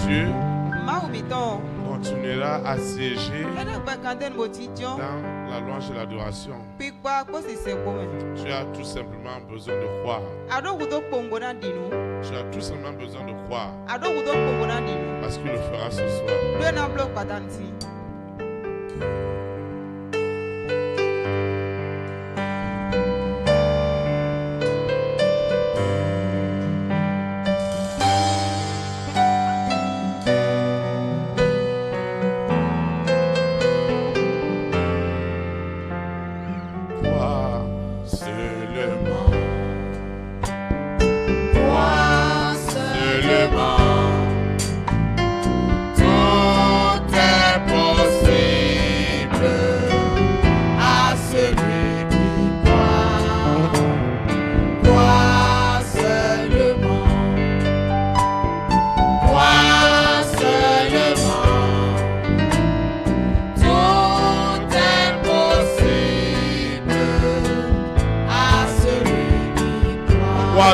Dieu continuera à siéger dans la louange et l'adoration. Tu as tout simplement besoin de croire. Tu as tout simplement besoin de croire. Parce qu'il le fera ce soir.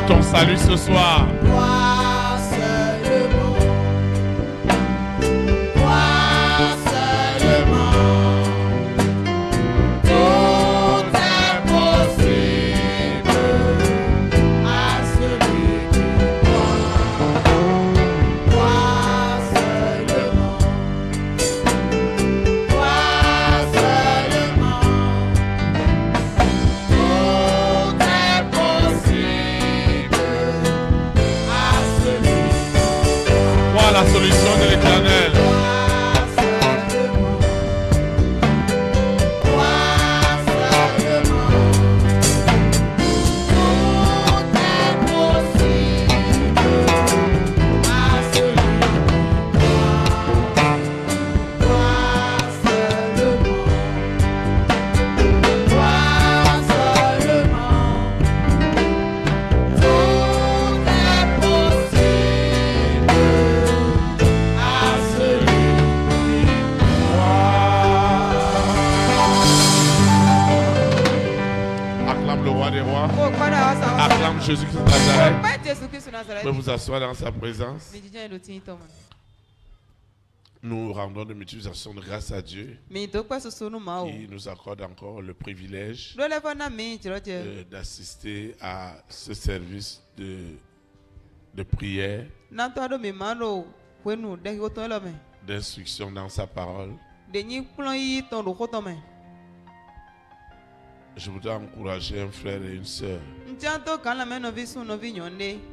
Ton salut ce soir. La solution de l'Éternel. Acclame Jésus-Christ de Nazareth. Vous pouvez vous asseoir dans sa présence. Nous rendons de multiplication de grâce à Dieu qui nous accorde encore le privilège d'assister à ce service de prière, d'instruction dans sa parole. Je voudrais encourager un frère et une sœur,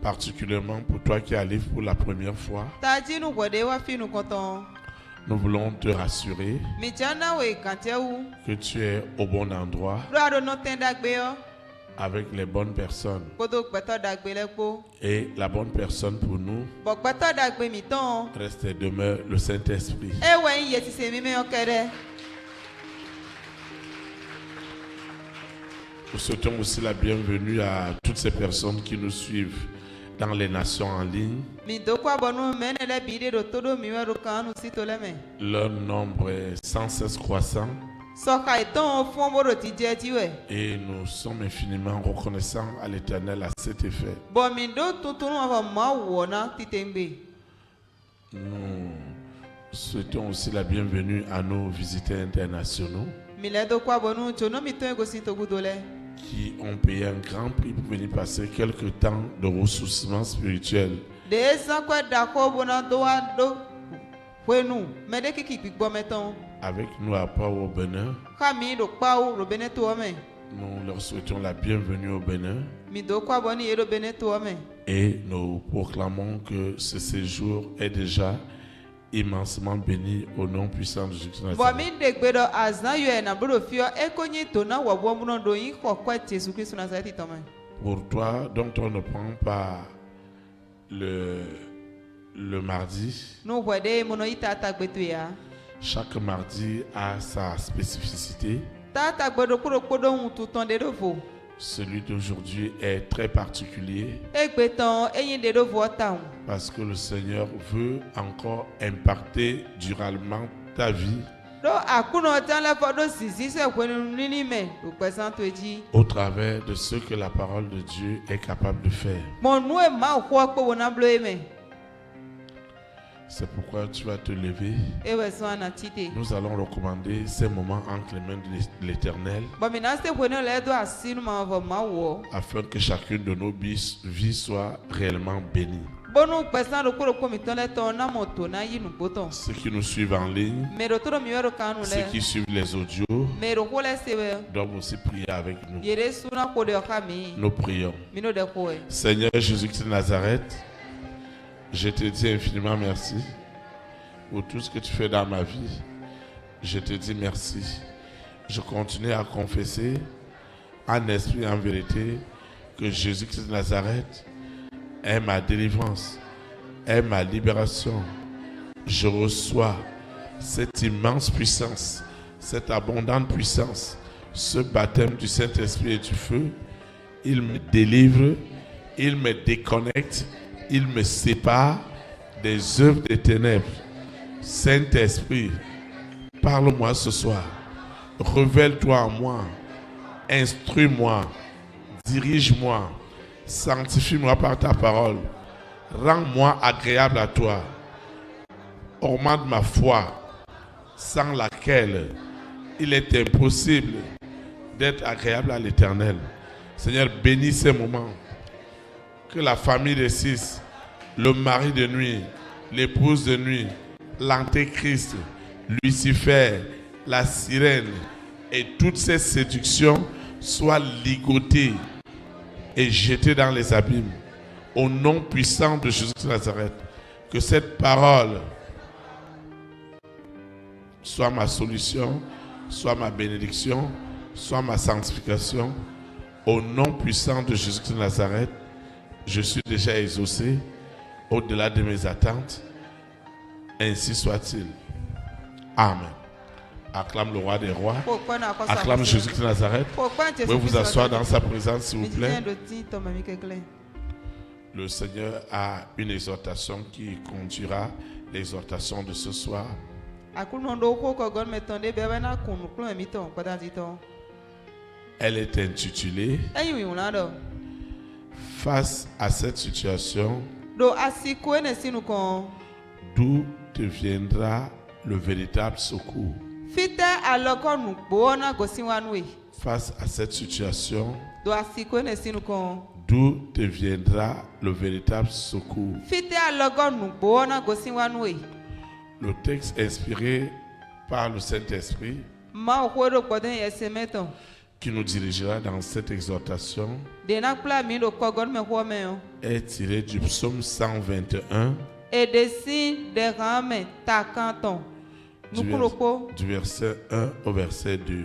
particulièrement pour toi qui arrives pour la première fois. Nous voulons te rassurer que tu es au bon endroit, avec les bonnes personnes. Et la bonne personne pour nous reste et demeure le Saint-Esprit. Nous souhaitons aussi la bienvenue à toutes ces personnes qui nous suivent dans les nations en ligne. Leur nombre est sans cesse croissant. Et nous sommes infiniment reconnaissants à l'Éternel à cet effet. Nous souhaitons aussi la bienvenue à nos visiteurs internationaux qui ont payé un grand prix pour venir passer quelques temps de ressourcement spirituel. Avec nous à Pau au Bénin. Nous leur souhaitons la bienvenue au Bénin. Et nous proclamons que ce séjour est déjà immensement béni au nom puissant de Jésus-Christ. Pour toi, donc on ne prend pas le mardi. Chaque mardi a sa spécificité. Celui d'aujourd'hui est très particulier parce que le Seigneur veut encore impacter durablement ta vie au travers de ce que la parole de Dieu est capable de faire. C'est pourquoi tu vas te lever. Nous allons recommander ces moments entre les mains de l'Éternel, afin que chacune de nos vies soit réellement bénie. Ceux qui nous suivent en ligne, ceux qui suivent les audios, doivent aussi prier avec nous. Nous prions. Seigneur Jésus-Christ de Nazareth, je te dis infiniment merci pour tout ce que tu fais dans ma vie. Je te dis merci. Je continue à confesser en esprit et en vérité que Jésus-Christ de Nazareth est ma délivrance, est ma libération. Je reçois cette immense puissance, cette abondante puissance, ce baptême du Saint-Esprit et du feu. Il me délivre, il me déconnecte, il me sépare des œuvres des ténèbres. Saint-Esprit, parle-moi ce soir. Révèle-toi en moi. Instruis-moi. Dirige-moi. Sanctifie-moi par ta parole. Rends-moi agréable à toi. Augmente ma foi, sans laquelle il est impossible d'être agréable à l'Éternel. Seigneur, bénis ces moments. Que la famille des six, le mari de nuit, l'épouse de nuit, l'antéchrist, Lucifer, la sirène et toutes ces séductions soient ligotées et jetées dans les abîmes. Au nom puissant de Jésus de Nazareth, que cette parole soit ma solution, soit ma bénédiction, soit ma sanctification. Au nom puissant de Jésus de Nazareth, je suis déjà exaucé au-delà de mes attentes. Ainsi soit-il. Amen. Acclame le roi des rois. Acclame Jésus de Nazareth. Vous pouvez vous asseoir dans sa présence, s'il vous plaît. Le Seigneur a une exhortation qui conduira l'exhortation de ce soir. Elle est intitulée Face à cette situation, d'où te viendra le véritable secours? Face à cette situation, d'où te viendra le véritable secours? Le texte inspiré par le Saint-Esprit qui nous dirigera dans cette exhortation est tiré du psaume 121 du verset 1 au verset 2.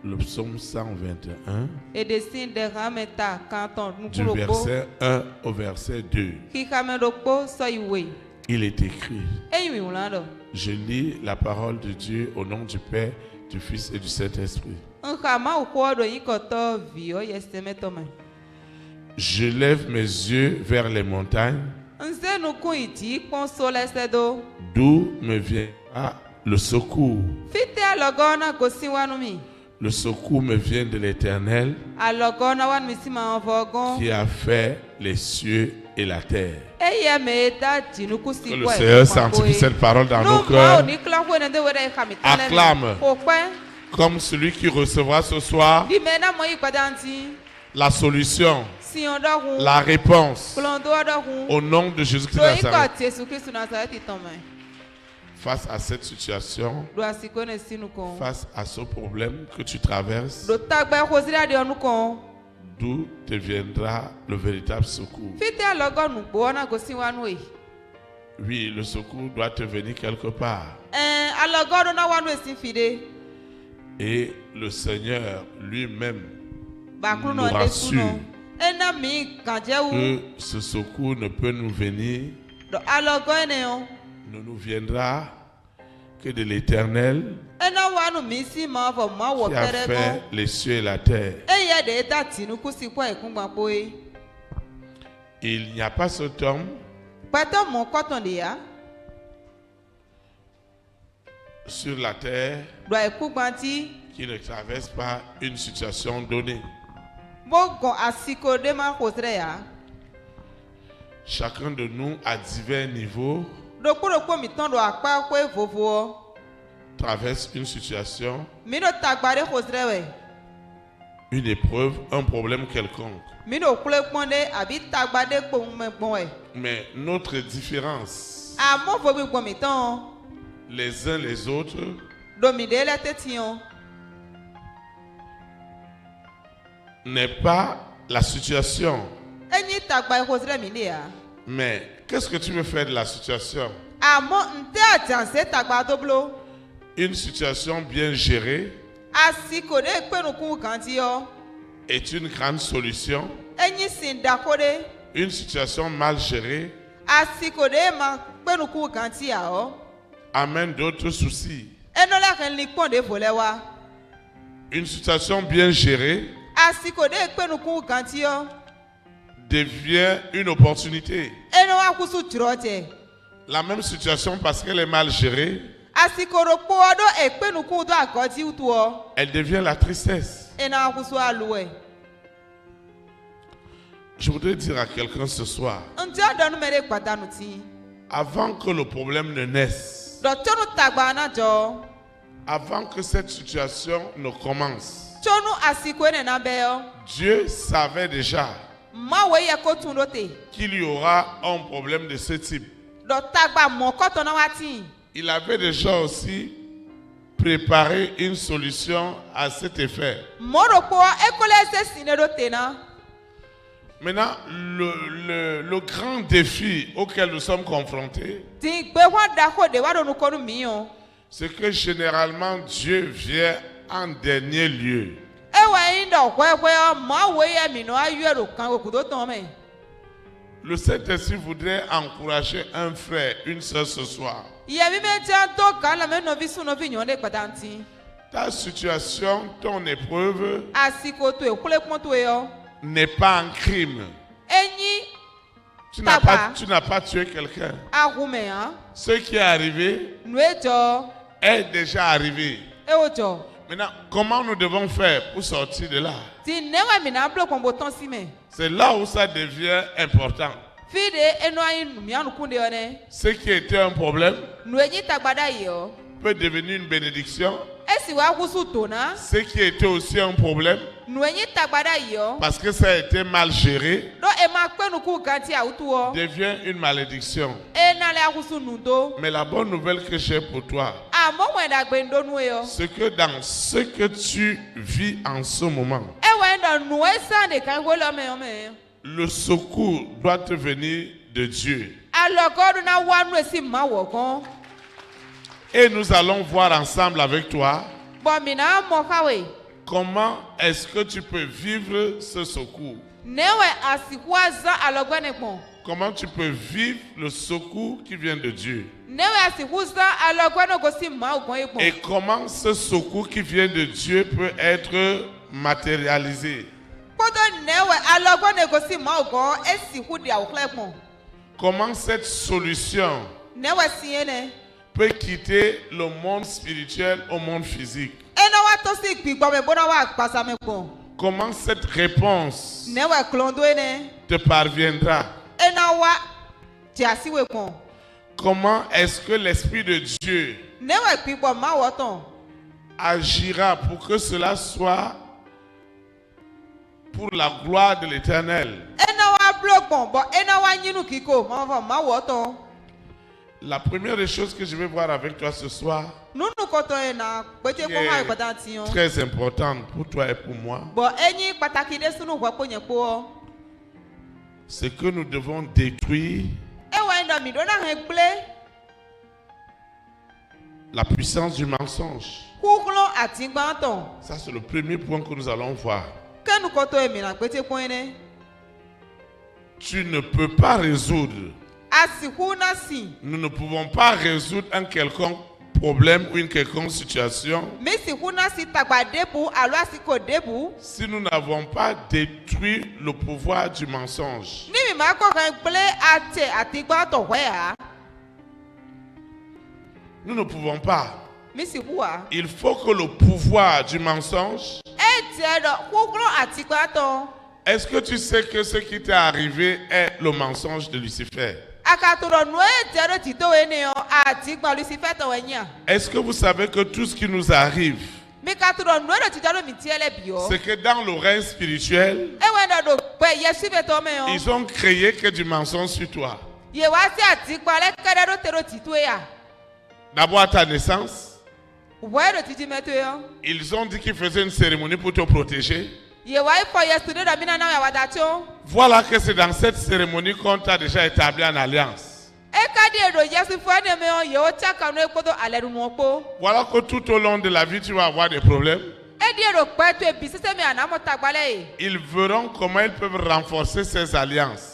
Le psaume 121 du verset 1 au verset 2. Il est écrit: je lis la parole de Dieu au nom du Père, du Fils et du Saint-Esprit. Je lève mes yeux vers les montagnes. D'où me viendra le secours? Le secours me vient de l'Éternel qui a fait les cieux et la terre. Que le Seigneur sanctifie cette parole dans nos cœurs. Acclame comme celui qui recevra ce soir la solution, la réponse au nom de Jésus-Christ de Nazareth. Face à cette situation, face à ce problème que tu traverses, d'où te viendra le véritable secours? Oui, le secours doit te venir quelque part. Et le Seigneur lui-même nous rassure que ce secours ne peut nous venir, ne nous viendra que de l'Éternel qui a fait les cieux et la terre. Il n'y a pas cet homme sur la terre qui ne traverse pas une situation donnée. Chacun de nous à divers niveaux traverse une situation, une épreuve, un problème quelconque. Mais notre différence, les uns les autres, n'est pas la situation. Mais qu'est-ce que tu veux faire de la situation? Une situation bien gérée est une grande solution. Une situation mal gérée amène d'autres soucis. Une situation bien gérée devient une opportunité. La même situation, parce qu'elle est mal gérée, elle devient la tristesse. Je voudrais dire à quelqu'un ce soir, avant que le problème ne naisse, avant que cette situation ne commence, Dieu savait déjà qu'il y aura un problème de ce type. Il avait déjà aussi préparé une solution à cet effet. Maintenant, le grand défi auquel nous sommes confrontés, c'est que généralement Dieu vient en dernier lieu. Le Saint-Esprit voudrait encourager un frère, une soeur ce soir. Ta situation, ton épreuve n'est pas un crime. Tu n'as pas tué quelqu'un. Ce qui est arrivé est déjà arrivé. Maintenant, comment nous devons faire pour sortir de là? C'est là où ça devient important. Ce qui était un problème peut devenir une bénédiction. Ce qui était aussi un problème, parce que ça a été mal géré, devient une malédiction. Mais la bonne nouvelle que j'ai pour toi, c'est que dans ce que tu vis en ce moment, le secours doit te venir de Dieu. Et nous allons voir ensemble avec toi comment est-ce que tu peux vivre ce secours. Comment tu peux vivre le secours qui vient de Dieu. Et comment ce secours qui vient de Dieu peut être matérialisé. Comment cette solution peut quitter le monde spirituel au monde physique. Comment cette réponse te parviendra. Comment est-ce que l'Esprit de Dieu agira pour que cela soit pour la gloire de l'Éternel. La première des choses que je vais voir avec toi ce soir, qui est très importante pour toi et pour moi, c'est que nous devons détruire la puissance du mensonge. Ça, c'est le premier point que nous allons voir. Tu ne peux pas résoudre. Nous ne pouvons pas résoudre un quelconque problème ou une quelconque situation si nous n'avons pas détruit le pouvoir du mensonge. Nous ne pouvons pas. Il faut que le pouvoir du mensonge Est-ce que tu sais que ce qui t'est arrivé est le mensonge de Lucifer? Est-ce que vous savez que tout ce qui nous arrive, c'est que dans le règne spirituel, ils ont créé que du mensonge sur toi. D'abord à ta naissance, ils ont dit qu'ils faisaient une cérémonie pour te protéger. Voilà que c'est dans cette cérémonie qu'on t'a déjà établi en alliance. Voilà que tout au long de la vie, tu vas avoir des problèmes. Ils verront comment ils peuvent renforcer ces alliances.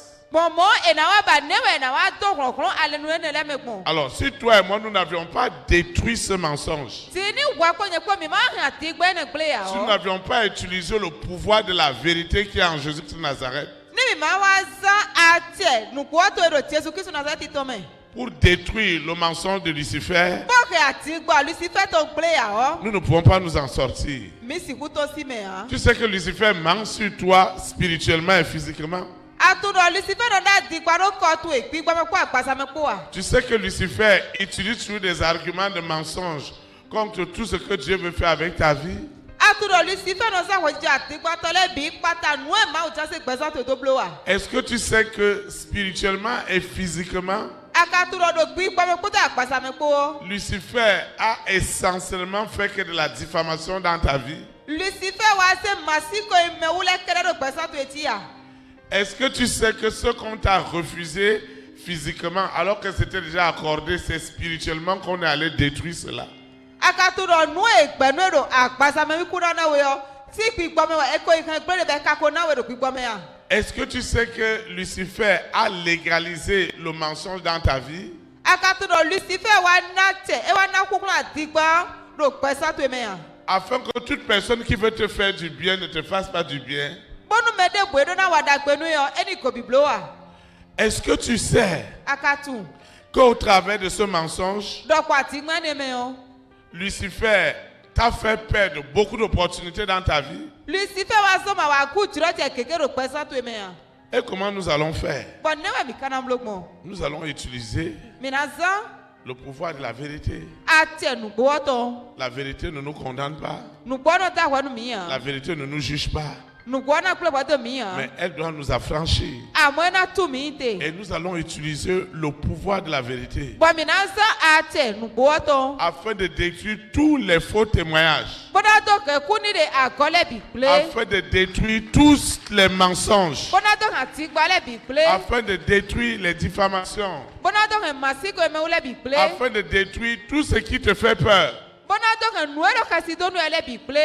Alors, si toi et moi, nous n'avions pas détruit ce mensonge, si nous n'avions pas utilisé le pouvoir de la vérité qui est en Jésus-Christ de Nazareth, pour détruire le mensonge de Lucifer, nous ne pouvons pas nous en sortir. Tu sais que Lucifer ment sur toi spirituellement et physiquement. Tu sais que Lucifer utilise toujours des arguments de mensonge contre tout ce que Dieu veut faire avec ta vie. Est-ce que tu sais que spirituellement et physiquement, Lucifer a essentiellement fait que de la diffamation dans ta vie? Est-ce que tu sais que ce qu'on t'a refusé physiquement alors que c'était déjà accordé, c'est spirituellement qu'on est allé détruire cela? Est-ce que tu sais que Lucifer a légalisé le mensonge dans ta vie? Afin que toute personne qui veut te faire du bien ne te fasse pas du bien. Est-ce que tu sais qu'au travers de ce mensonge, Lucifer t'a fait perdre beaucoup d'opportunités dans ta vie? Et comment nous allons faire? Nous allons utiliser le pouvoir de la vérité. La vérité ne nous condamne pas. La vérité ne nous juge pas. Mais elle doit nous affranchir. Et nous allons utiliser le pouvoir de la vérité afin de détruire tous les faux témoignages, afin de détruire tous les mensonges, afin de détruire les diffamations, afin de détruire tout ce qui te fait peur,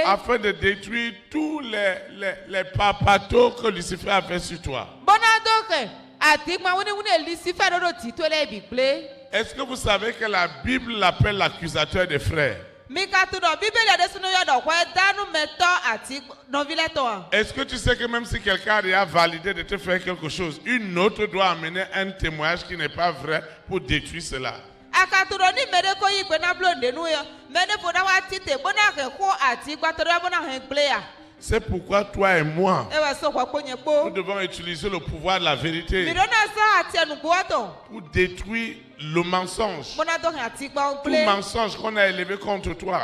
afin de détruire tous les papatos que Lucifer a fait sur toi. Est-ce que vous savez que la Bible l'appelle l'accusateur des frères? Est-ce que tu sais que même si quelqu'un a validé de te faire quelque chose, une autre doit amener un témoignage qui n'est pas vrai pour détruire cela? C'est pourquoi toi et moi, nous devons utiliser le pouvoir de la vérité pour détruire le mensonge. Tout mensonge qu'on a élevé contre toi.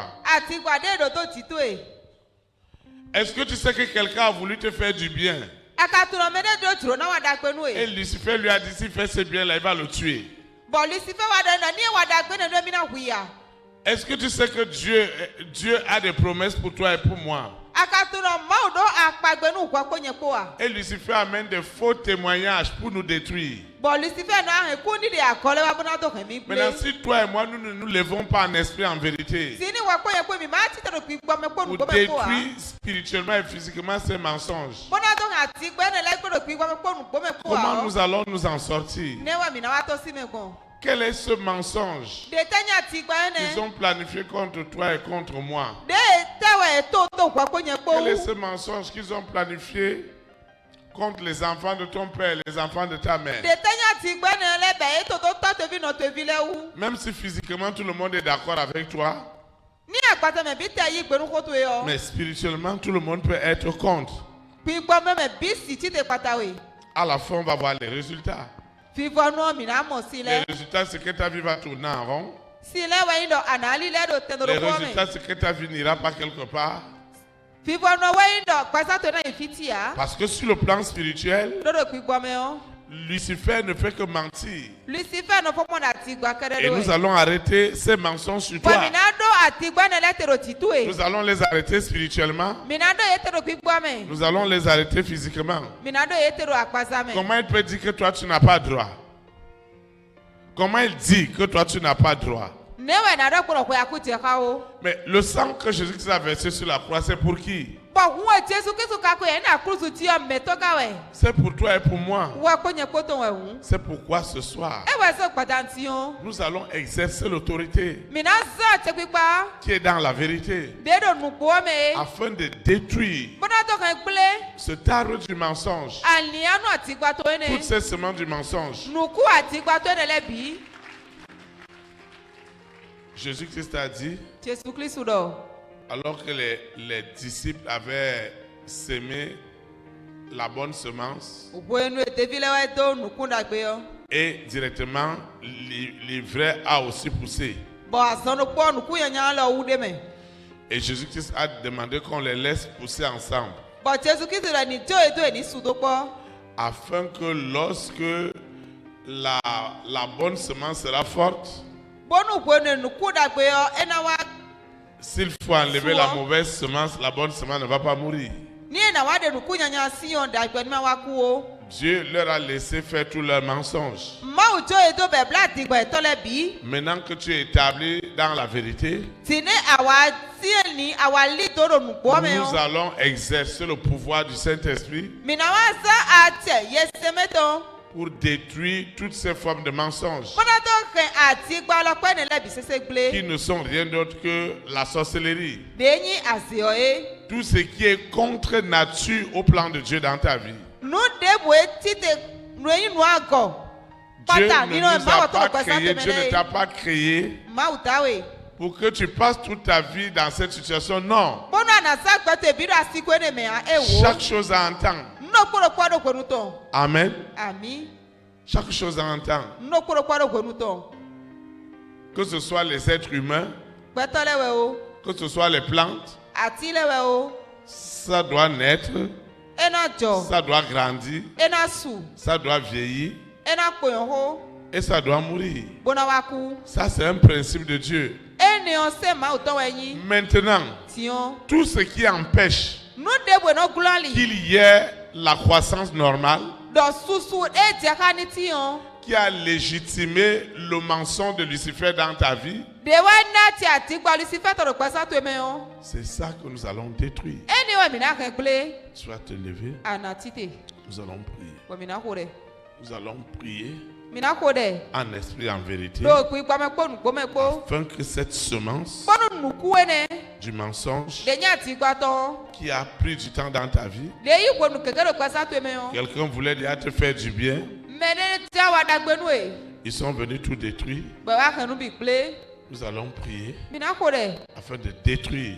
Est-ce que tu sais que quelqu'un a voulu te faire du bien? Et Lucifer lui a dit, s'il fait ce bien là, il va le tuer. Est-ce que tu sais que Dieu a des promesses pour toi et pour moi? Et Lucifer amène des faux témoignages pour nous détruire. Maintenant, si toi et moi, nous ne nous levons pas en esprit en vérité pour détruire spirituellement et physiquement ces mensonges, comment nous allons nous en sortir? Quel est ce mensonge qu'ils ont planifié contre toi et contre moi? Quel est ce mensonge qu'ils ont planifié contre les enfants de ton père et les enfants de ta mère? Même si physiquement tout le monde est d'accord avec toi, mais spirituellement tout le monde peut être contre. À la fin, on va voir les résultats. Les résultats, c'est que ta vie va tourner en rond. Les résultats, c'est que ta vie n'ira pas quelque part. Parce que sur le plan spirituel, Lucifer ne fait que mentir. Et nous allons arrêter ces mensonges sur toi. Nous allons les arrêter spirituellement. Nous allons les arrêter physiquement. Comment il peut dire que toi tu n'as pas droit? Comment il dit que toi tu n'as pas droit? Mais le sang que Jésus a versé sur la croix, c'est pour qui? C'est pour toi et pour moi. C'est pourquoi ce soir, nous allons exercer l'autorité qui est dans la vérité afin de détruire ce tarot du mensonge, toutes ces semences du mensonge. Jésus-Christ a dit, alors que les disciples avaient sémé la bonne semence et directement l'ivraie a aussi poussé. Et Jésus-Christ a demandé qu'on les laisse pousser ensemble afin que lorsque la bonne semence sera forte, s'il faut enlever la mauvaise semence, la bonne semence ne va pas mourir. Dieu leur a laissé faire tous leurs mensonges. Maintenant que tu es établi dans la vérité, nous allons exercer le pouvoir du Saint-Esprit pour détruire toutes ces formes de mensonges qui ne sont rien d'autre que la sorcellerie. Tout ce qui est contre nature au plan de Dieu dans ta vie. Dieu ne t'a pas créé pour que tu passes toute ta vie dans cette situation. Non. Chaque chose a un temps. Amen. Chaque chose a un temps. Que ce soit les êtres humains, que ce soit les plantes, ça doit naître, ça doit grandir, ça doit vieillir et ça doit mourir. Ça, c'est un principe de Dieu. Maintenant, tout ce qui empêche qu'il y ait la croissance normale, qui a légitimé le mensonge de Lucifer dans ta vie, c'est ça que nous allons détruire. Tu vas te lever. Nous allons prier. Nous allons prier en esprit, en vérité, afin que cette semence du mensonge qui a pris du temps dans ta vie, quelqu'un voulait déjà te faire du bien, ils sont venus tout détruire. Nous allons prier afin de détruire,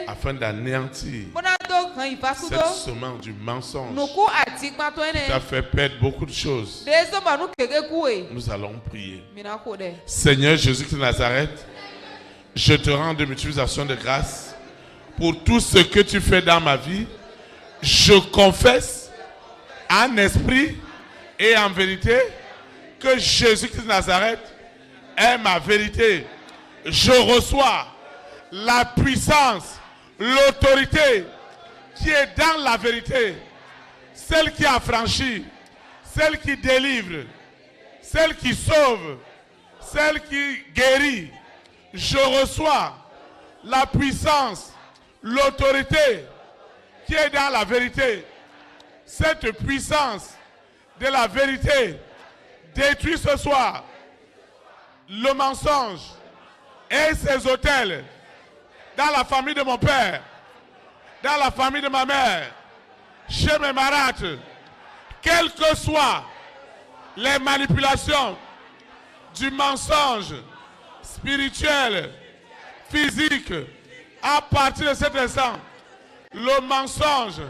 afin d'anéantir cette semence du mensonge qui t'a fait perdre beaucoup de choses. Nous allons prier. Seigneur Jésus de Nazareth, je te rends de multiples actions de grâce pour tout ce que tu fais dans ma vie. Je confesse en esprit et en vérité que Jésus-Christ de Nazareth est ma vérité. Je reçois la puissance, l'autorité qui est dans la vérité, celle qui affranchit, celle qui délivre, celle qui sauve, celle qui guérit. Je reçois la puissance, l'autorité qui est dans la vérité. Cette puissance de la vérité détruit ce soir le mensonge et ses autels dans la famille de mon père, dans la famille de ma mère, chez mes marâtres, quelles que soient les manipulations du mensonge spirituel, physique, à partir de cet instant, le mensonge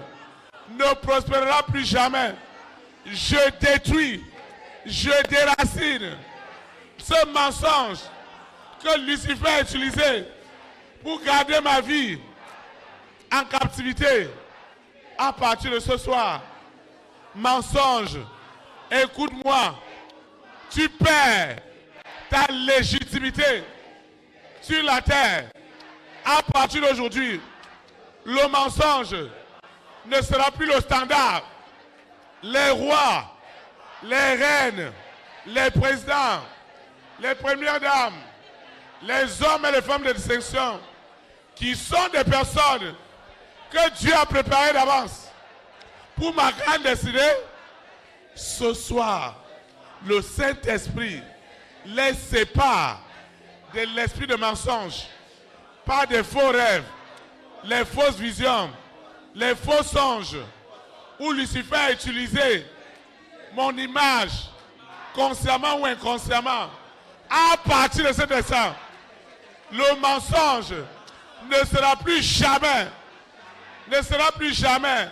ne prospérera plus jamais. Je détruis, je déracine ce mensonge que Lucifer a utilisé pour garder ma vie en captivité. À partir de ce soir, mensonge, écoute-moi, tu perds ta légitimité sur la terre. À partir d'aujourd'hui, le mensonge ne sera plus le standard. Les rois, les reines, les présidents, les premières dames, les hommes et les femmes de distinction, qui sont des personnes que Dieu a préparées d'avance pour ma grande destinée, ce soir, le Saint-Esprit les sépare de l'esprit de mensonge par des faux rêves, les fausses visions, les faux songes, où Lucifer a utilisé mon image, consciemment ou inconsciemment. À partir de cet instant, le mensonge ne sera plus jamais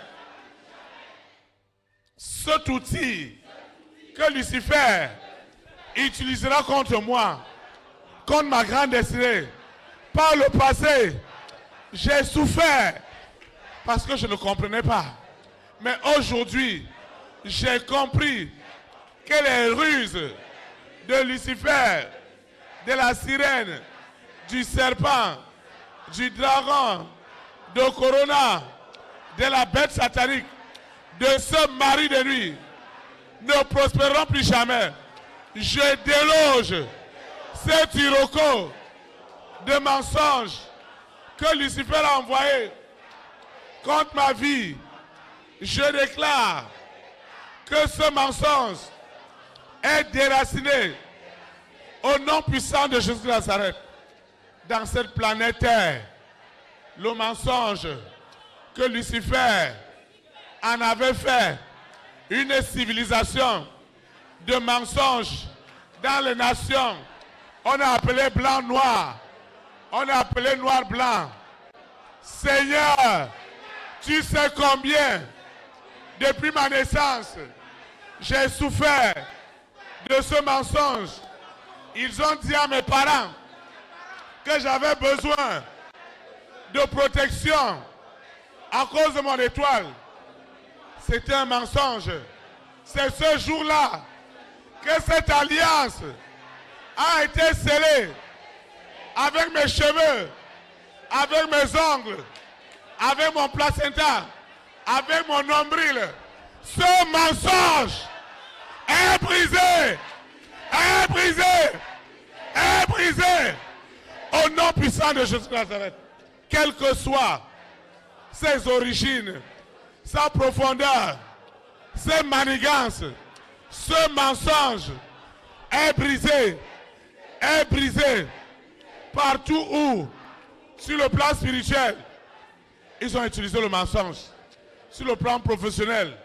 cet outil que Lucifer utilisera contre moi, contre ma grande destinée. Par le passé, j'ai souffert parce que je ne comprenais pas. Mais aujourd'hui, j'ai compris que les ruses de Lucifer, de la sirène, du serpent, du dragon, de Corona, de la bête satanique, de ce mari de nuit, ne prospéreront plus jamais. Je déloge cet iroko de mensonges que Lucifer a envoyé contre ma vie. Je déclare que ce mensonge est déraciné au nom puissant de Jésus de Nazareth. Dans cette planète Terre, le mensonge que Lucifer en avait fait une civilisation de mensonges dans les nations. On a appelé blanc-noir, on a appelé noir-blanc. Seigneur, tu sais combien, depuis ma naissance, j'ai souffert de ce mensonge. Ils ont dit à mes parents que j'avais besoin de protection à cause de mon étoile. C'était un mensonge. C'est ce jour-là que cette alliance a été scellée avec mes cheveux, avec mes ongles, avec mon placenta, avec mon nombril. Ce mensonge est brisé, est brisé, est brisé au nom puissant de Jésus de Nazareth. Quelles que soient ses origines, sa profondeur, ses manigances, ce mensonge est brisé partout où, sur le plan spirituel, ils ont utilisé le mensonge. Sur le plan professionnel,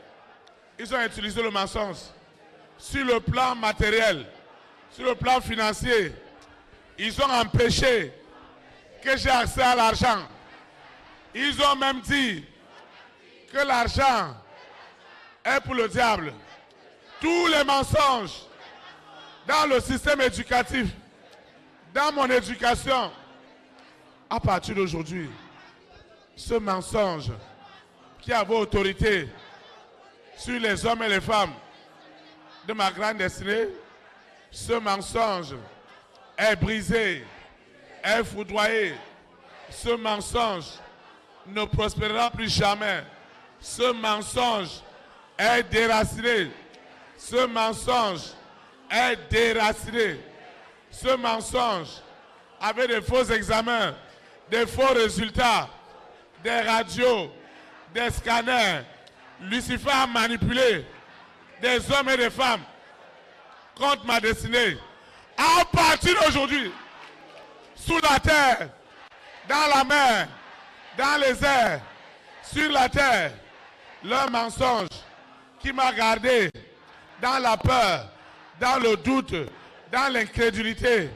ils ont utilisé le mensonge. Sur le plan matériel, sur le plan financier, ils ont empêché que j'ai accès à l'argent. Ils ont même dit que l'argent est pour le diable. Tous les mensonges dans le système éducatif, dans mon éducation, à partir d'aujourd'hui, ce mensonge qui avait autorité sur les hommes et les femmes de ma grande destinée, ce mensonge est brisé, est foudroyé. Ce mensonge ne prospérera plus jamais. Ce mensonge est déraciné. Ce mensonge est déraciné. Ce mensonge avait des faux examens, des faux résultats, des radios, des scanners. Lucifer a manipulé des hommes et des femmes contre ma destinée. À partir d'aujourd'hui, sous la terre, dans la mer, dans les airs, sur la terre, leur mensonge qui m'a gardé dans la peur, dans le doute, dans l'incrédulité,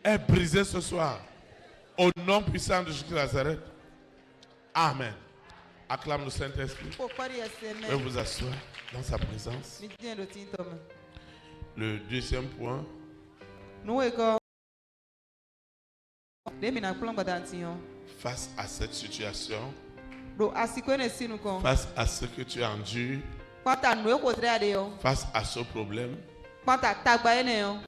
est brisé ce soir. Au nom puissant de Jésus de Nazareth. Amen. Acclame le Saint-Esprit. Veuillez vous asseoir dans sa présence. Le deuxième point. Face à cette situation, face à ce que tu endures, face à ce problème,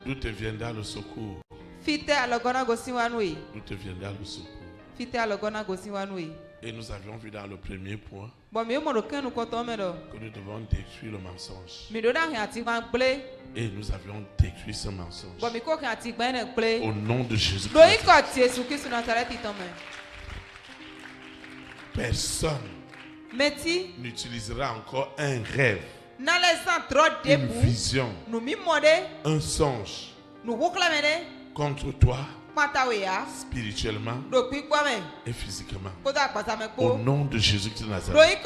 d'où te viendra le secours? D'où te viendra le secours? Et nous avions vu dans le premier point que nous devons détruire le mensonge. Et nous avions détruit ce mensonge. Au nom de Jésus-Christ. Personne n'utilisera encore un rêve, une vision, un songe contre toi spirituellement et physiquement. Au nom de Jésus-Christ de Nazareth.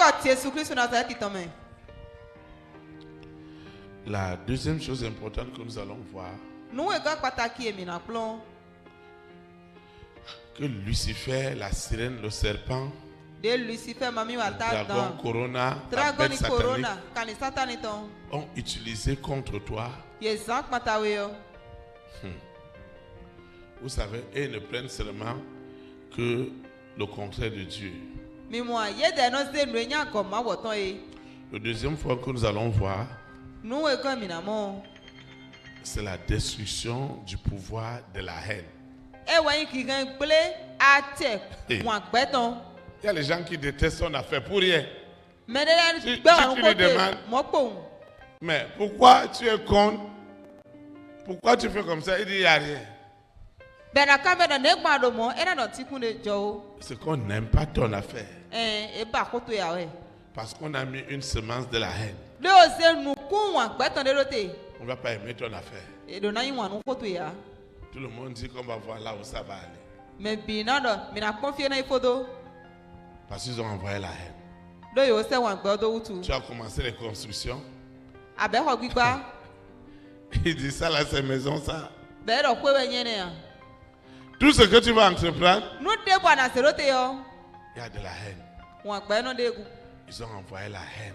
La deuxième chose importante que nous allons voir, que Lucifer, la sirène, le serpent, le dragon Corona, la bête satanique, ont utilisé contre toi. Vous savez, ils ne prennent seulement que le contraire de Dieu. Le deuxième point que nous allons voir, c'est la destruction du pouvoir de la haine. Il y a les gens qui détestent ton affaire pour rien. Tu lui demandes, mais pourquoi tu es con? Pourquoi tu fais comme ça? Il dit, il n'y a rien. C'est qu'on n'aime pas ton affaire. Parce qu'on a mis une semence de la haine. On ne va pas aimer ton affaire. Tout le monde dit qu'on va voir là où ça va aller. Parce qu'ils ont envoyé la haine. Tu as commencé les constructions. Il dit ça là, c'est maison ça. Tout ce que tu vas entreprendre, il y a de la haine. Ils ont envoyé la haine.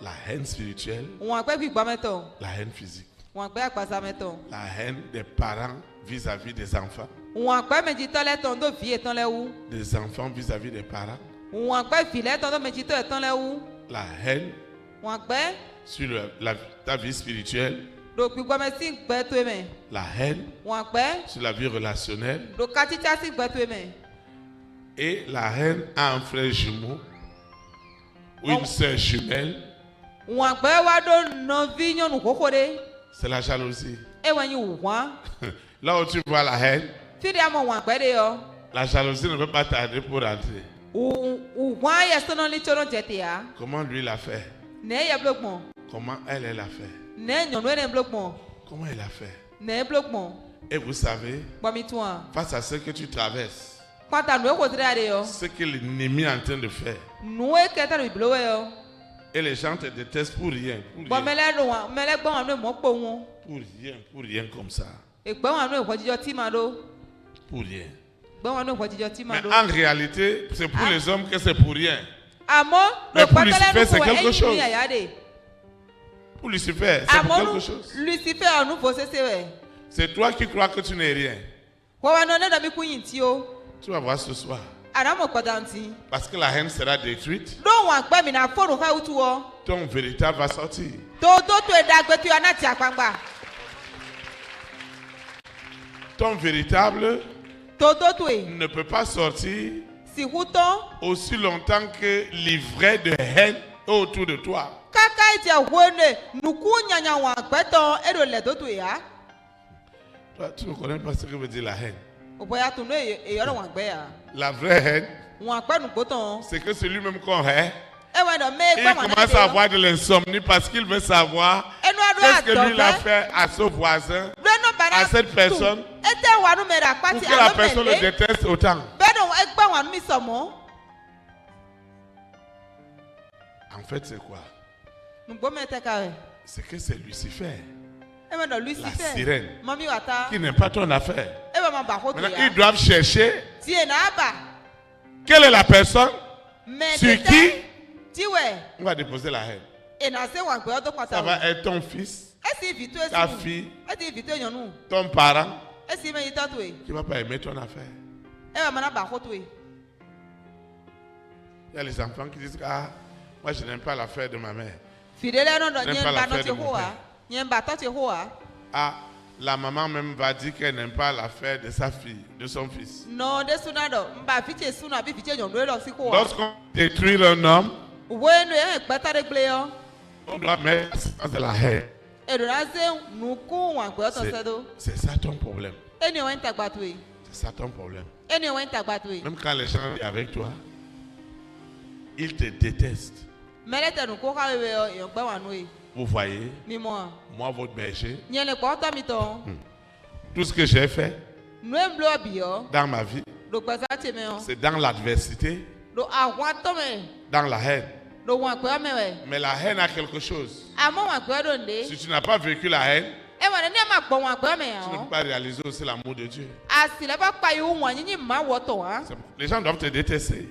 La haine spirituelle. La haine physique. La haine des parents vis-à-vis des enfants. Des enfants vis-à-vis des parents. La haine sur ta vie spirituelle. La haine sur la vie relationnelle. Et la haine à un frère jumeau ou une sœur jumelle. C'est la jalousie. Là où tu vois la haine, la jalousie ne peut pas tarder pour entrer. Comment lui l'a fait? Comment elle l'a fait? Comment elle a fait? Et vous savez, face à ce que tu traverses, ce que l'ennemi est en train de faire, et les gens te détestent pour rien. Pour rien comme ça. Pour rien. Mais en réalité, c'est pour les hommes que c'est pour rien. Mais pour Lucifer, c'est quelque chose. Pour Lucifer, c'est quelque chose. C'est toi qui crois que tu n'es rien. Tu vas voir ce soir. Parce que la haine sera détruite. Ton véritable va sortir. Ton véritable ne peut pas sortir aussi longtemps que l'ivraie de haine est autour de toi. Toi, tu ne connais pas ce que veut dire la haine. La vraie haine, c'est que c'est lui-même qu'on hait. Il commence à avoir de l'insomnie parce qu'il veut savoir qu'est-ce que lui a fait à ce voisin, à cette personne, pour que la personne le déteste autant. En fait, c'est quoi? C'est que c'est Lucifer, la sirène, qui n'aime pas ton affaire. Maintenant, ils doivent chercher quelle est la personne Sur qui on va déposer la haine? Ça va être ton fils, ta fille, ton parent qui ne va pas aimer ton affaire. Il y a les enfants qui disent ah, moi je n'aime pas l'affaire de ma mère. Je n'aime pas l'affaire de mon père. Ah, la maman même va dire qu'elle n'aime pas l'affaire de sa fille, de son fils. Lorsqu'on détruit un homme, on doit mettre de la haine. C'est ça ton problème. C'est ça ton problème. Même quand les gens sont avec toi, ils te détestent. Vous voyez, moi, votre berger, tout ce que j'ai fait dans ma vie, c'est dans l'adversité, dans la haine. Mais la haine a quelque chose. Si tu n'as pas vécu la haine, tu ne peux pas réaliser aussi l'amour de Dieu. Les gens doivent te détester.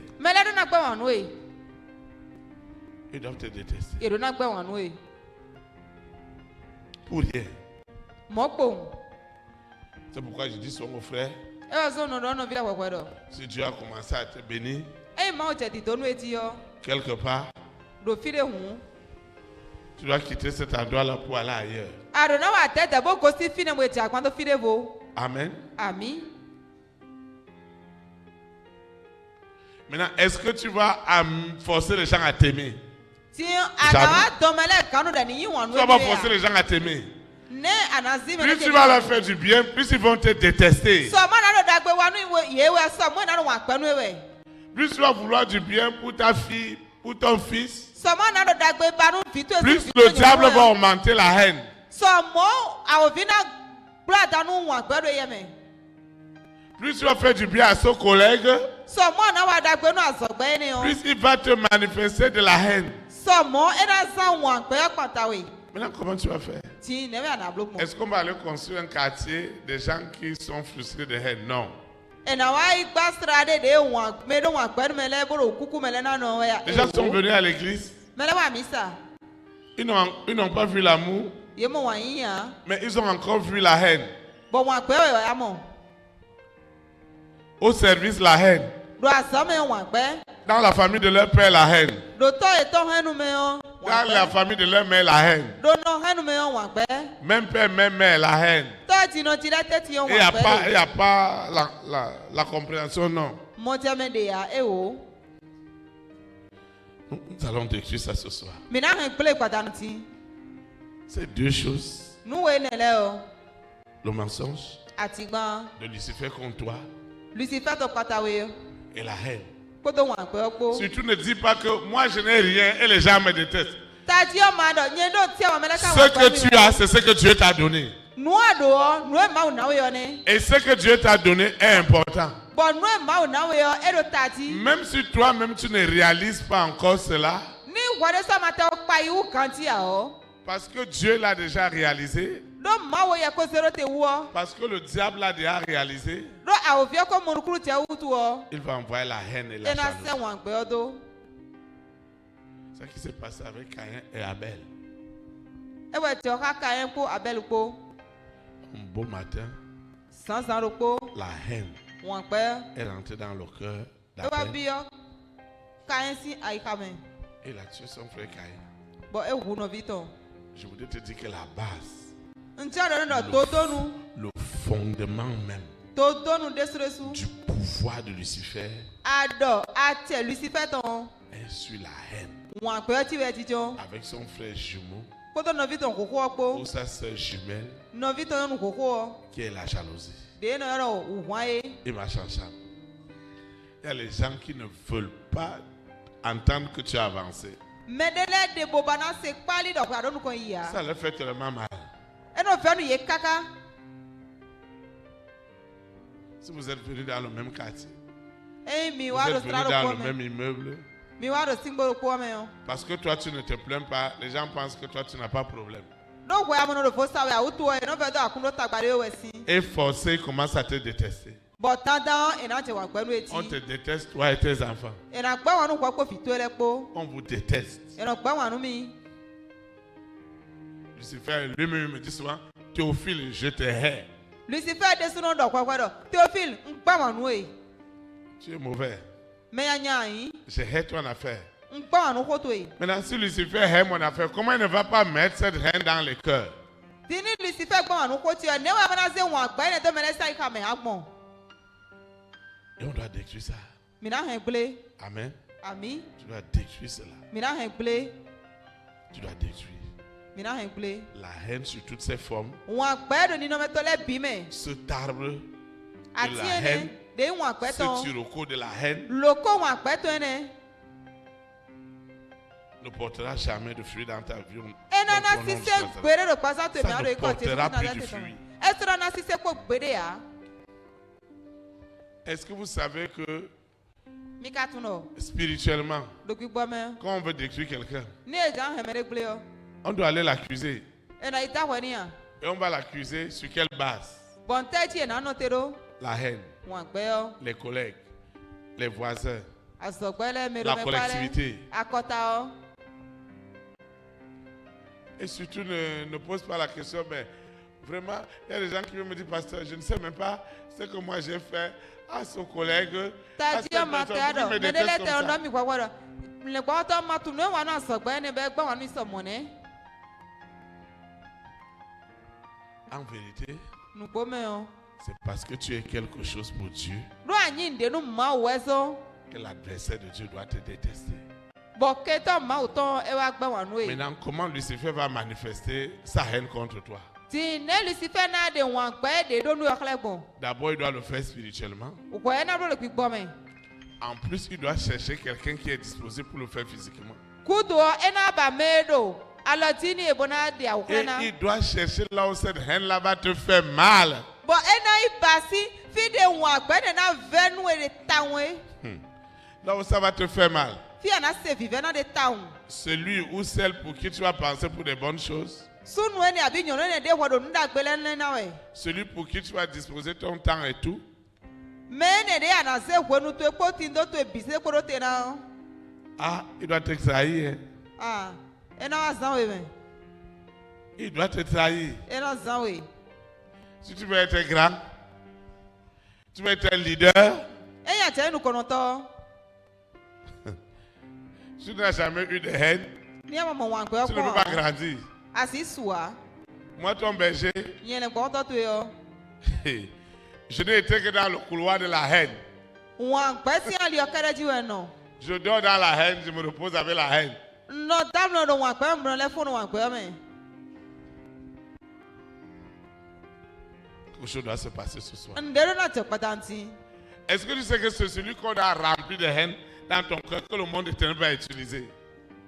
Ils doivent te détester. Pour rien. C'est pourquoi je dis sur mon frère, si Dieu a commencé à te bénir, quelque part, tu dois quitter cet endroit-là pour aller ailleurs. Amen. Maintenant, est-ce que tu vas forcer les gens à t'aimer? Tu vas pas forcer les gens à t'aimer. Plus tu vas leur faire du bien, plus ils vont te détester. Plus tu vas vouloir du bien pour ta fille, pour ton fils, plus le diable va augmenter la haine. Plus tu vas faire du bien à son collègue, plus il va te manifester de la haine. Maintenant, comment tu vas faire? Est-ce qu'on va aller construire un quartier de gens qui sont frustrés de haine? Non. Les gens sont venus à l'église. Ils n'ont pas vu l'amour, mais ils ont encore vu la haine. Au service, la haine. Dans la famille de leur père, la haine. Dans la famille de leur mère, la haine. Même père, même mère, la haine. Il n'y a pas la compréhension, non. Nous allons décrire ça ce soir. C'est deux choses. Le mensonge de Lucifer contre toi et la haine. Surtout ne dis pas que moi je n'ai rien et les gens me détestent. Ce que tu as, c'est ce que Dieu t'a donné. Et ce que Dieu t'a donné est important. Même si toi-même tu ne réalises pas encore cela, parce que Dieu l'a déjà réalisé, parce que le diable l'a déjà réalisé, il va envoyer la haine et la jalousie. C'est ce qui s'est passé avec Caïn et Abel. Un beau matin, la haine est rentrée dans le cœur d'Abel. Et il a tué son frère Caïn. Je voudrais te dire que la base, le fondement même du pouvoir de Lucifer est sur la haine. Avec son frère jumeau ou sa soeur jumelle qui est la jalousie. Et ma chanson. Il y a les gens qui ne veulent pas entendre que tu as avancé. Ça leur fait tellement mal. Si vous êtes venus dans le même quartier, vous êtes venus dans le même immeuble, parce que toi tu ne te plains pas, les gens pensent que toi tu n'as pas de problème. Et forcé, ils commencent à te détester. On te déteste, toi et tes enfants. On vous déteste. Lucifer lui-même me dit souvent, Théophile, je te hais. Lucifer de son nom Théophile, tu es mauvais. Je hais ton affaire. Maintenant, si Lucifer hait mon affaire, comment il ne va pas mettre cette haine dans le cœur? Et on doit détruire ça. Amen. Tu dois détruire cela. Tu dois détruire. La haine sur toutes ses formes. Cet arbre de la haine. Ce tiroko de la haine ne portera jamais de fruits dans ta vie. Ça ne portera plus de fruits. Est-ce que vous savez que spirituellement, quand on veut détruire quelqu'un, on doit aller l'accuser. Et on va l'accuser sur quelle base? La haine, les collègues, les voisins, la collectivité. Et surtout ne pose pas la question, mais vraiment, il y a des gens qui me disent, pasteur, je ne sais même pas ce que moi j'ai fait à son collègue. À cette personne qui me déteste comme ça. En vérité, c'est parce que tu es quelque chose pour Dieu que l'adversaire de Dieu doit te détester. Maintenant, comment Lucifer va manifester sa haine contre toi? D'abord, il doit le faire spirituellement. En plus, il doit chercher quelqu'un qui est disposé pour le faire physiquement. Et il doit chercher là où cette haine-là va te faire mal. Là où ça va te faire mal. Celui ou celle pour qui tu vas penser pour des bonnes choses. Celui pour qui tu vas disposer ton temps et tout. Ah, il doit te trahir. Il doit te trahir. Si tu veux être grand, tu veux être un leader. Si tu n'as jamais eu de haine, tu ne peux pas grandir. Moi, ton berger, je n'ai été que dans le couloir de la haine. Je dors dans la haine, je me repose avec la haine. Quelque chose doit se passer ce soir. Est-ce que tu sais que c'est celui qu'on a rempli de haine dans ton cœur que le monde éternel va utiliser?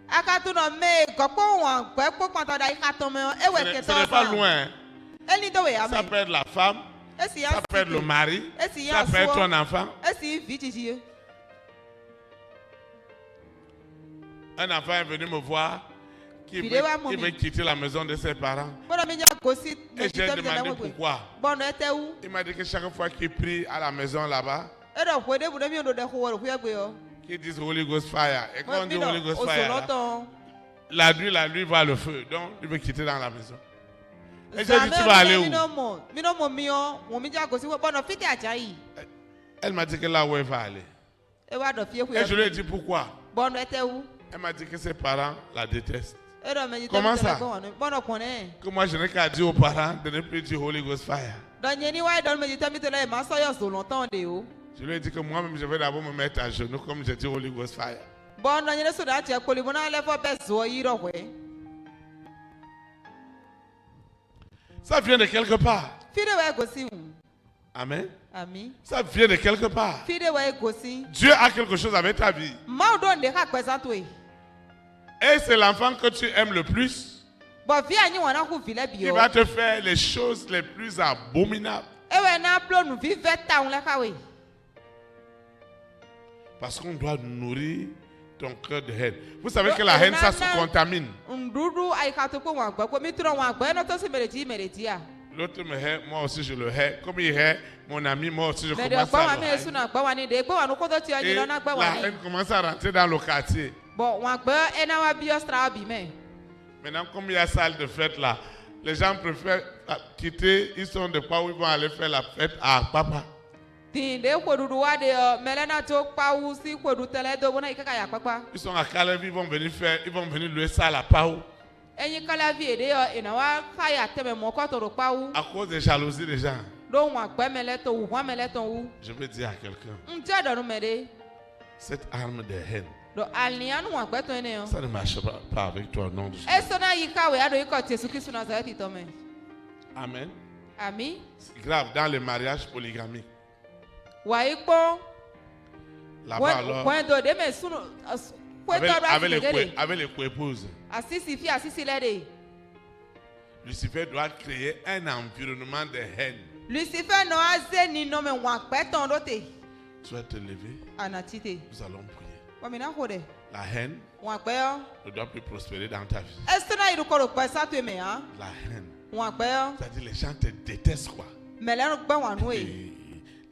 Ce n'est pas loin. Ça peut être la femme, ça peut être le mari, ça peut être ton enfant. Un enfant est venu me voir qui veut quitter la maison de ses parents. Et j'ai demandé pourquoi. Il m'a dit que chaque fois qu'il prie à la maison là-bas, qu'ils disent Holy Ghost Fire. Et quand on dit Holy Ghost Fire, là, la nuit va le feu. Donc, il veut quitter dans la maison. Et j'ai dit, tu vas aller où? Elle m'a dit que là où elle va aller. Et je lui ai dit pourquoi. Elle m'a dit que ses parents la détestent. Comment ça? Que moi, je n'ai qu'à dire aux parents de ne plus dire Holy Ghost Fire. Je lui ai dit que moi-même, je vais d'abord me mettre à genoux comme j'ai dit Holy Ghost Fire. Ça vient de quelque part. Amen. Ça vient de quelque part. Dieu a quelque chose avec ta vie. Et c'est l'enfant que tu aimes le plus qui va te faire les choses les plus abominables. Parce qu'on doit nourrir ton cœur de haine. Vous savez que la haine, ça se contamine. L'autre me hait, moi aussi je le hais. Comme il hait mon ami, moi aussi je commence à le haïr. Et la haine commence à rentrer dans le quartier. Maintenant, comme il y a salle de fête là, les gens préfèrent quitter, ils sont de pas où ils vont aller faire la fête à papa. Ils sont à Calais, ils vont venir louer ça à la Pau. À cause des jalousies des gens. Je veux dire à quelqu'un, cette arme de haine, ça ne marche pas avec toi, non. Amen. C'est grave dans les mariages polygamiques. Là-bas alors, avec les co-épouses, Lucifer doit créer un environnement de haine. Tu vas te lever, nous allons prier. La haine ne doit plus prospérer dans ta vie. La haine, c'est-à-dire les gens te détestent quoi.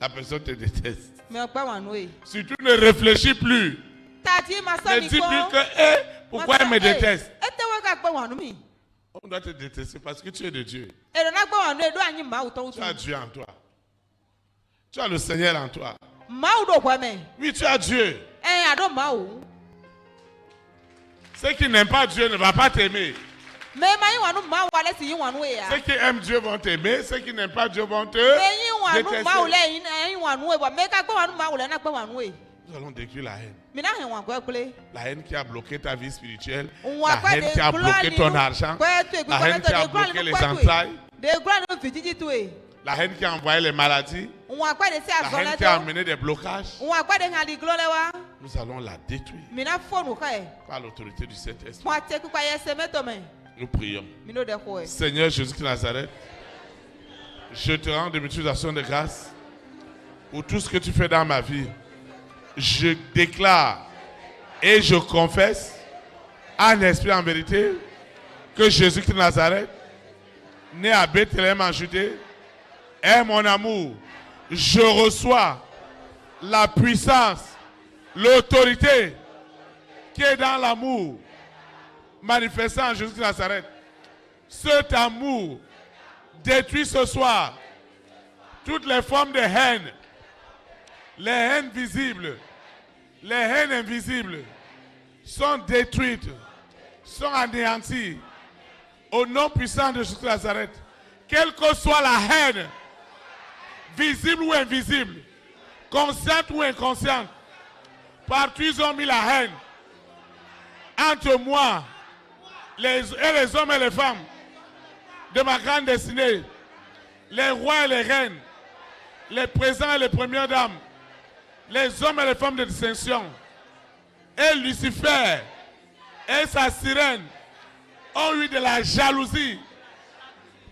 La personne te déteste. Si tu ne réfléchis plus, ne dis plus que pourquoi elle me déteste. On doit te détester parce que tu es de Dieu. Tu as Dieu en toi. Tu as le Seigneur en toi. Oui, tu as Dieu. Ceux qui n'aiment pas Dieu ne vont pas t'aimer. Ceux qui aiment Dieu vont t'aimer. Ceux qui n'aiment pas Dieu vont te détester. Nous allons détruire la haine. La haine qui a bloqué ta vie spirituelle. La haine qui a bloqué ton argent. La haine qui a bloqué les entrailles. La haine qui a envoyé les maladies. La haine qui a amené des blocages. Nous allons la détruire par l'autorité du Saint-Esprit. Nous prions. Seigneur Jésus de Nazareth, je te rends de multiples actions de grâce pour tout ce que tu fais dans ma vie. Je déclare et je confesse en esprit en vérité que Jésus de Nazareth, né à Bethléem en Judée, est mon amour. Je reçois la puissance, l'autorité qui est dans l'amour manifestant en Jésus de Nazareth. Cet amour détruit ce soir toutes les formes de haine, les haines visibles, les haines invisibles sont détruites, sont anéanties au nom puissant de Jésus de Nazareth. Quelle que soit la haine, visible ou invisible, consciente ou inconsciente, partout ils ont mis la haine entre moi et les hommes et les femmes de ma grande destinée, les rois et les reines, les présidents et les premières dames, les hommes et les femmes de distinction. Et Lucifer et sa sirène ont eu de la jalousie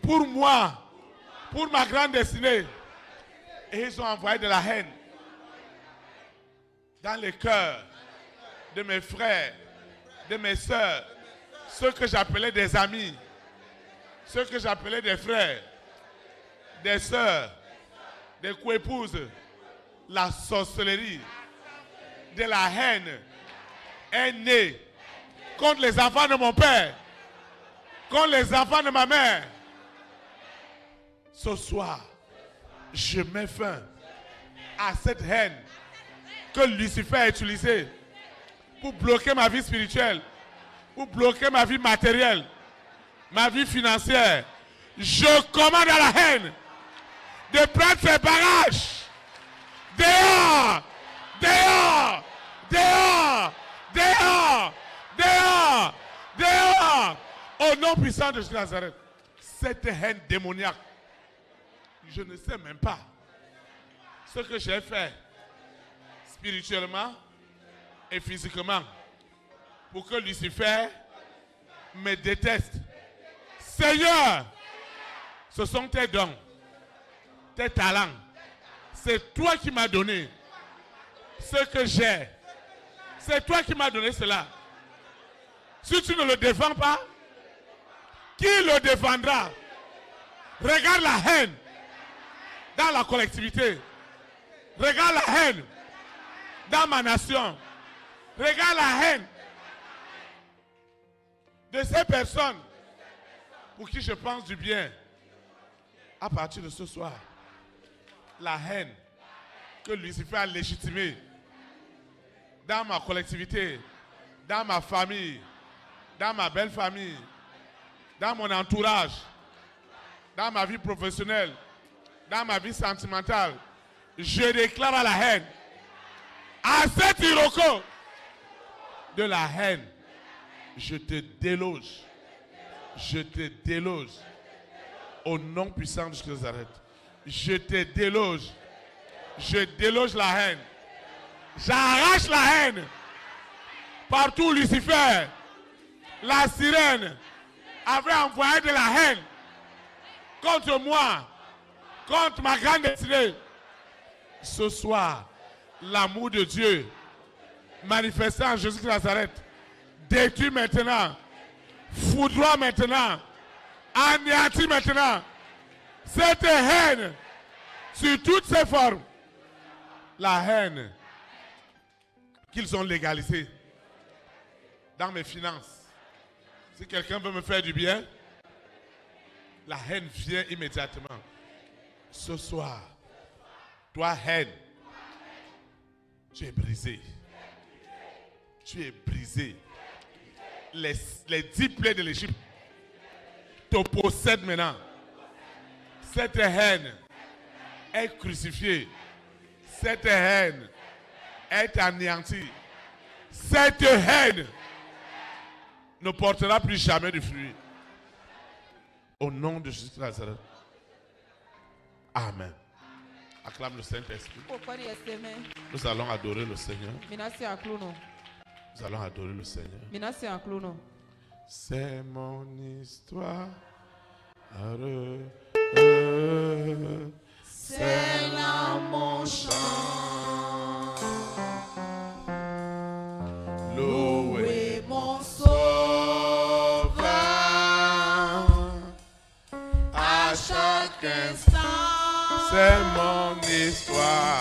pour moi, pour ma grande destinée. Et ils ont envoyé de la haine dans les cœurs de mes frères, de mes sœurs, ceux que j'appelais des amis, ceux que j'appelais des frères, des sœurs, des coépouses. La sorcellerie de la haine est née contre les enfants de mon père, contre les enfants de ma mère. Ce soir, je mets fin à cette haine que Lucifer a utilisée pour bloquer ma vie spirituelle, pour bloquer ma vie matérielle, ma vie financière. Je commande à la haine de prendre ses barrages. Dehors! Dehors! Dehors! Dehors! Dehors! Dehors! Au nom puissant de Jésus de Nazareth, cette haine démoniaque, je ne sais même pas ce que j'ai fait spirituellement et physiquement pour que Lucifer me déteste. Seigneur, ce sont tes dons, tes talents. C'est toi qui m'as donné ce que j'ai. C'est toi qui m'as donné cela. Si tu ne le défends pas, qui le défendra? Regarde la haine dans la collectivité. Regarde la haine dans ma nation. Regarde la haine de ces personnes pour qui je pense du bien. À partir de ce soir, la haine que Lucifer a légitimée dans ma collectivité, dans ma famille, dans ma belle famille, dans mon entourage, dans ma vie professionnelle, dans ma vie sentimentale, je déclare à la haine, à cet Iroko de la haine, je te déloge. Je te déloge. Au nom puissant de Jésus Nazareth. Je te déloge. Je déloge la haine. J'arrache la haine. Partout Lucifer, la sirène, avait envoyé de la haine contre moi, contre ma grande destinée. Ce soir, l'amour de Dieu manifesté en Jésus de Nazareth détruit maintenant, foudroie maintenant, anéantit maintenant cette haine sur toutes ses formes. La haine qu'ils ont légalisée dans mes finances. Si quelqu'un veut me faire du bien, la haine vient immédiatement. Ce soir, toi haine, tu es brisé. Tu es brisé. Les 10 plaies de l'Égypte te possèdent maintenant. Cette haine est crucifiée. Cette haine est anéantie. Cette haine ne portera plus jamais de fruits. Au nom de Jésus de Nazareth. Amen. Acclame le Saint-Esprit. Nous allons adorer le Seigneur. Nous allons adorer le Seigneur. C'est mon histoire. C'est là mon chant. Louez mon sauveur à chaque instant. C'est mon histoire.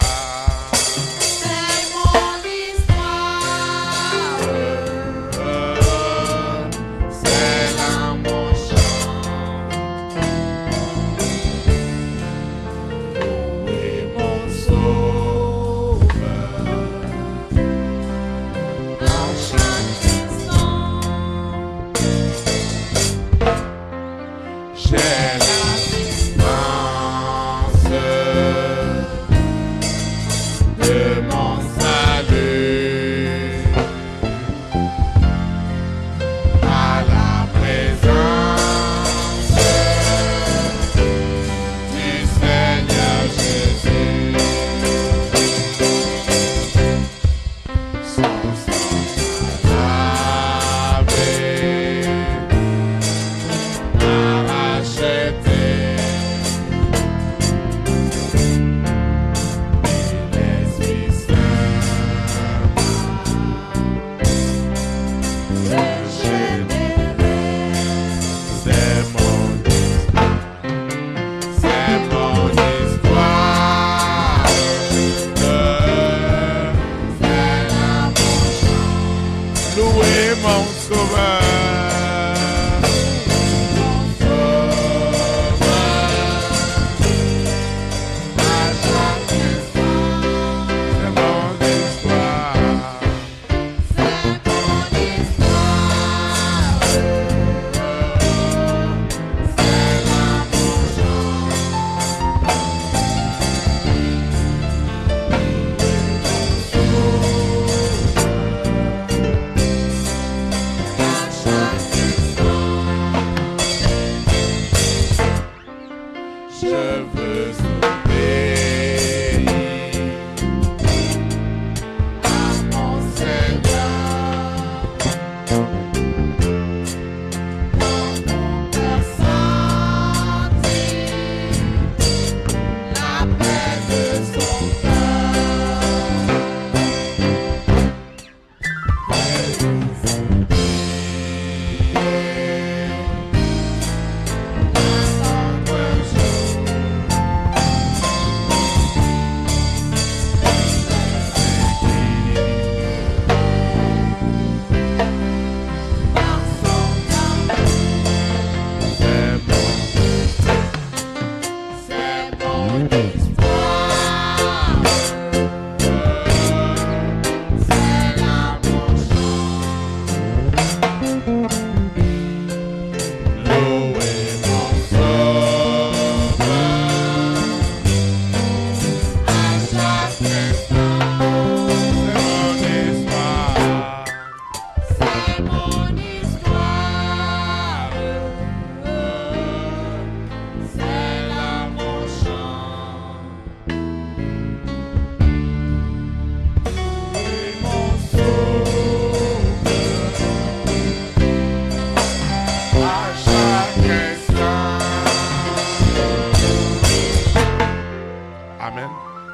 Amen.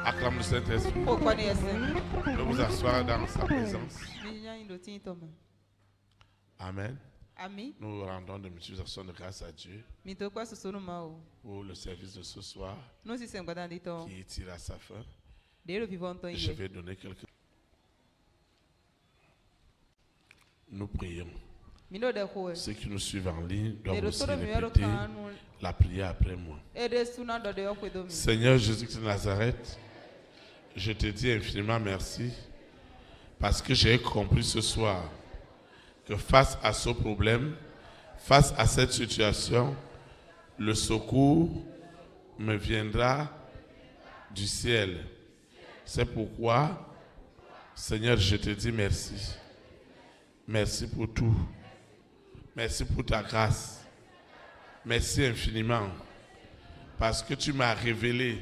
Acclame le Saint-Esprit. Je vais vous asseoir dans sa présence. Amen. Nous rendons de multiplications de grâce à Dieu pour le service de ce soir qui tire à sa fin. Je vais donner quelques... Nous prions. Ceux qui nous suivent en ligne doivent aussi répéter la prière après moi. Seigneur Jésus-Christ de Nazareth, je te dis infiniment merci parce que j'ai compris ce soir que face à ce problème, face à cette situation, le secours me viendra du ciel. C'est pourquoi, Seigneur, je te dis merci. Merci pour tout. Merci pour ta grâce. Merci infiniment parce que tu m'as révélé,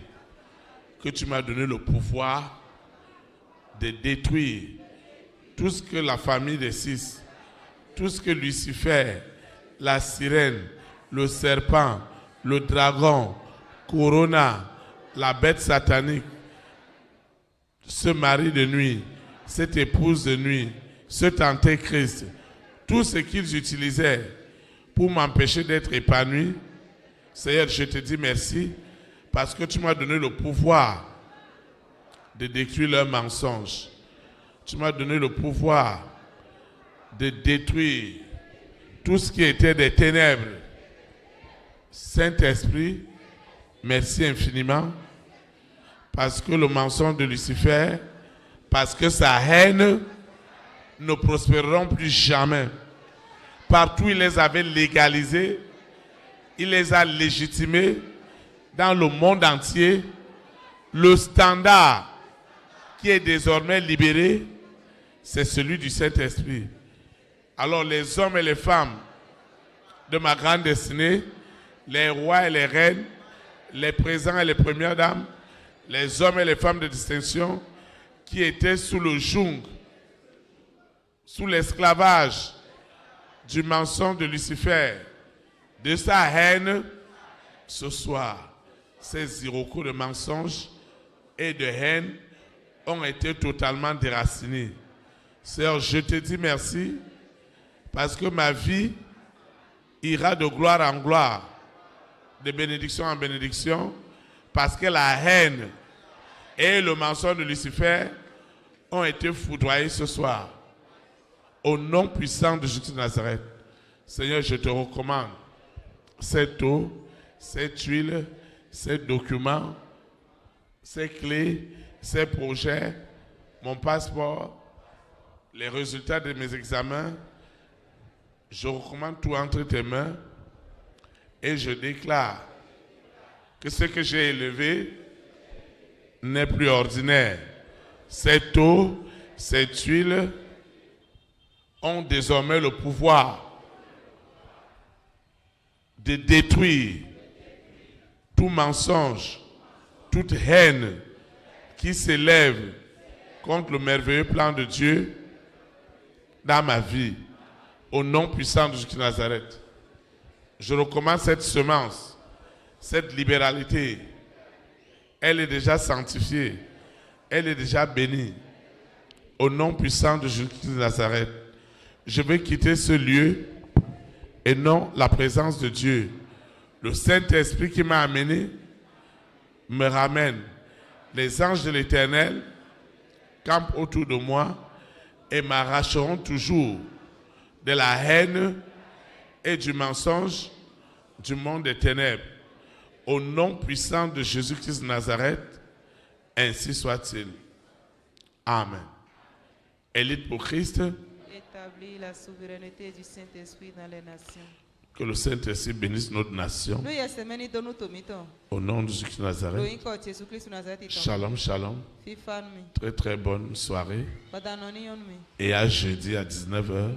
que tu m'as donné le pouvoir de détruire tout ce que la famille des six, tout ce que Lucifer, la sirène, le serpent, le dragon, Corona, la bête satanique, ce mari de nuit, cette épouse de nuit, cet antéchrist, tout ce qu'ils utilisaient pour m'empêcher d'être épanoui, Seigneur, je te dis merci parce que tu m'as donné le pouvoir de détruire leurs mensonges. Tu m'as donné le pouvoir de détruire tout ce qui était des ténèbres. Saint-Esprit, merci infiniment parce que le mensonge de Lucifer, parce que sa haine ne prospéreront plus jamais. Partout il les avait légalisés, il les a légitimés dans le monde entier. Le standard qui est désormais libéré, c'est celui du Saint-Esprit. Alors les hommes et les femmes de ma grande destinée, les rois et les reines, les présents et les premières dames, les hommes et les femmes de distinction qui étaient sous le joug, sous l'esclavage du mensonge de Lucifer, de sa haine, ce soir, ces irocos de mensonges et de haine ont été totalement déracinés. Seigneur, je te dis merci parce que ma vie ira de gloire en gloire, de bénédiction en bénédiction, parce que la haine et le mensonge de Lucifer ont été foudroyés ce soir. Au nom puissant de Jésus de Nazareth, Seigneur, je te recommande cette eau, cette huile, ces documents, ces clés, ces projets, mon passeport, les résultats de mes examens. Je recommande tout entre tes mains et je déclare que ce que j'ai élevé n'est plus ordinaire. Cette eau, cette huile ont désormais le pouvoir de détruire tout mensonge, toute haine qui s'élève contre le merveilleux plan de Dieu dans ma vie. Au nom puissant de Jésus de Nazareth, je recommande cette semence, cette libéralité. Elle est déjà sanctifiée, elle est déjà bénie. Au nom puissant de Jésus de Nazareth, je vais quitter ce lieu et non la présence de Dieu. Le Saint-Esprit qui m'a amené me ramène. Les anges de l'Éternel campent autour de moi et m'arracheront toujours de la haine et du mensonge du monde des ténèbres. Au nom puissant de Jésus-Christ de Nazareth, ainsi soit-il. Amen. Élite pour Christ. Établir la souveraineté du Saint-Esprit dans les nations. Que le Saint-Esprit bénisse notre nation. Au nom de Jésus-Christ de Nazareth. Shalom, shalom. Très très bonne soirée. Et à jeudi à 19h.